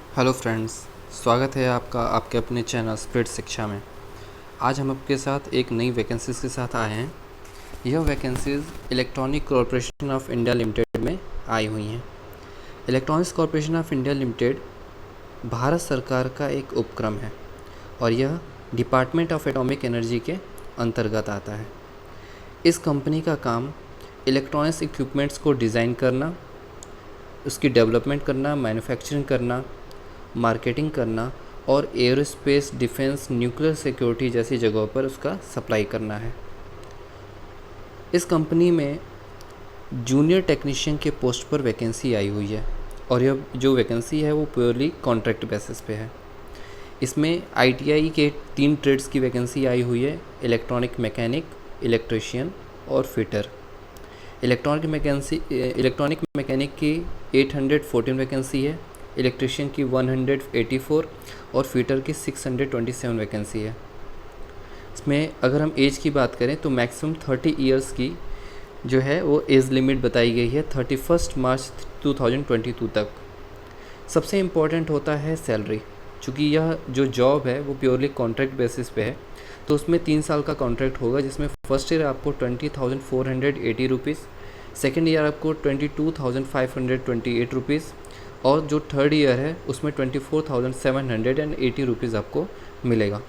Hello friends, स्वागत है आपका आपके अपने चैनल स्प्रेड शिक्षा में। आज हम आपके साथ एक नई वैकेंसीज़ के साथ आए हैं। यह vacancies electronic corporation of India limited में आई हुई हैं। Electronics corporation of India limited Bharat सरकार का एक उपक्रम है और यह डिपार्टमेंट ऑफ एटॉमिक एनर्जी के अंतर्गत आता है। इस कंपनी का काम इलेक्ट्रॉनिक्स इक्विपमेंट्स को डिज़ाइन करना, उसकी डेवलपमेंट करना, मैन्युफैक्चरिंग करना, मार्केटिंग करना और एयरोस्पेस, डिफेंस, न्यूक्लियर सिक्योरिटी जैसी जगहों पर उसका सप्लाई करना है। इस कंपनी में जूनियर टेक्नीशियन के पोस्ट पर वैकेंसी आई हुई है और यह जो वैकेंसी है वो प्योरली कॉन्ट्रैक्ट बेसिस पे है। इसमें आईटीआई के 3 ट्रेड्स की वैकेंसी आई हुई है: इलेक्ट्रॉनिक मैकेनिक, इलेक्ट्रीशियन और फिटर। इलेक्ट्रॉनिक मैकेनिक की 814 वैकेंसी है, इलेक्ट्रीशियन की 184 और फिटर की 627 वैकेंसी है। इसमें अगर हम एज की बात करें तो मैक्सिमम 30 इयर्स की जो है वो एज लिमिट बताई गई है 31 मार्च 2022 तक। सबसे इम्पॉर्टेंट होता है सैलरी, चूँकि यह जो जॉब है वो प्योरली कॉन्ट्रैक्ट बेसिस पे है, तो उसमें 3 साल का कॉन्ट्रैक्ट होगा, जिसमें फर्स्ट ईयर आपको 20,480 रुपीज़, सेकेंड ईयर आपको 22,528 रुपीज़ और जो थर्ड ईयर है उसमें 24,780 रुपीज़ आपको मिलेगा।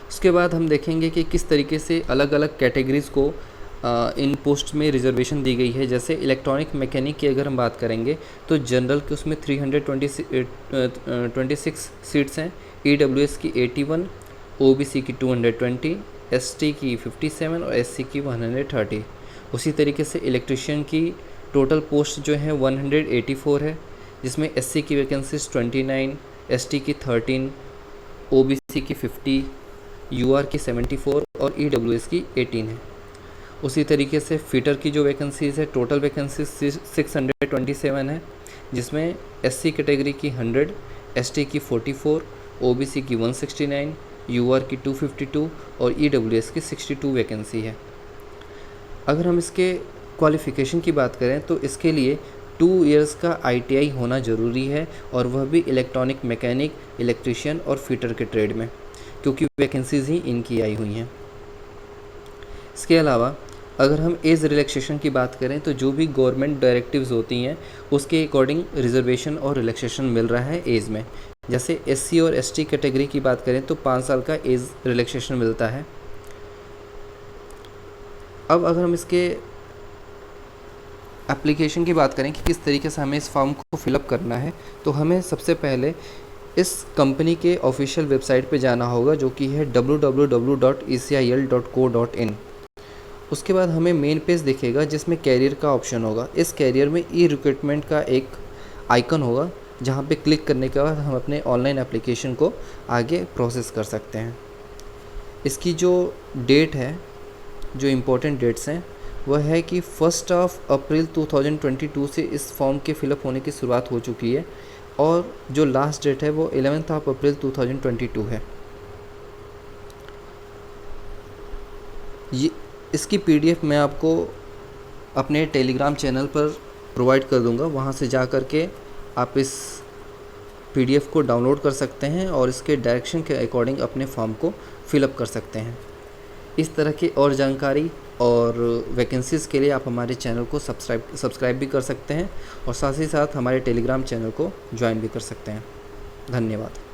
उसके बाद हम देखेंगे कि किस तरीके से अलग अलग कैटेगरीज़ को इन पोस्ट में रिजर्वेशन दी गई है। जैसे इलेक्ट्रॉनिक मैकेनिक की अगर हम बात करेंगे तो जनरल के उसमें 326 सीट्स हैं, EWS की 81, OBC की 220, ST की 57 और SC की 130। उसी तरीके से इलेक्ट्रीशियन की टोटल पोस्ट जो है 184 है, जिसमें SC की वैकेंसीज 29, ST की 13, OBC की 50, UR की 74 और EWS की 18 है। उसी तरीके से फिटर की जो वैकेंसीज़ है, टोटल वैकेंसीज 627 है, जिसमें SC कैटेगरी की 100, ST की 44, OBC की 169, UR की 252 और EWS की 62 वैकेंसी है। अगर हम इसके क्वालिफ़िकेशन की बात करें तो इसके लिए 2 इयर्स का ITI होना ज़रूरी है, और वह भी इलेक्ट्रॉनिक मैकेनिक, इलेक्ट्रीशियन और फिटर के ट्रेड में, क्योंकि वैकेंसीज़ ही इनकी आई हुई हैं। इसके अलावा अगर हम एज रिलैक्सेशन की बात करें तो जो भी गवर्नमेंट डायरेक्टिव्स होती हैं उसके अकॉर्डिंग रिजर्वेशन और रिलैक्सेशन मिल रहा है एज में। जैसे SC और ST कैटेगरी की बात करें तो 5 साल का एज रिलैक्सेशन मिलता है। अब अगर हम इसके एप्लीकेशन की बात करें कि किस तरीके से हमें इस फॉर्म को फिलअप करना है, तो हमें सबसे पहले इस कंपनी के ऑफिशियल वेबसाइट पे जाना होगा, जो कि है www.ecil.co.in। उसके बाद हमें मेन पेज दिखेगा जिसमें कैरियर का ऑप्शन होगा। इस कैरियर में रिक्रूटमेंट का एक आइकन होगा, जहां पे क्लिक करने के बाद हम अपने ऑनलाइन एप्लीकेशन को आगे प्रोसेस कर सकते हैं। इसकी जो डेट है, जो इम्पोर्टेंट डेट्स हैं, वह है कि 1 अप्रैल 2022 से इस फॉर्म के फिलअप होने की शुरुआत हो चुकी है, और जो लास्ट डेट है वो 11 अप्रैल 2022 है। ये इसकी PDF मैं आपको अपने टेलीग्राम चैनल पर प्रोवाइड कर दूंगा, वहाँ से जा कर के आप इस PDF को डाउनलोड कर सकते हैं और इसके डायरेक्शन के अकॉर्डिंग अपने फॉर्म को फिलअप कर सकते हैं। इस तरह की और जानकारी और वैकेंसीज़ के लिए आप हमारे चैनल को सब्सक्राइब भी कर सकते हैं, और साथ ही साथ हमारे टेलीग्राम चैनल को ज्वाइन भी कर सकते हैं। धन्यवाद।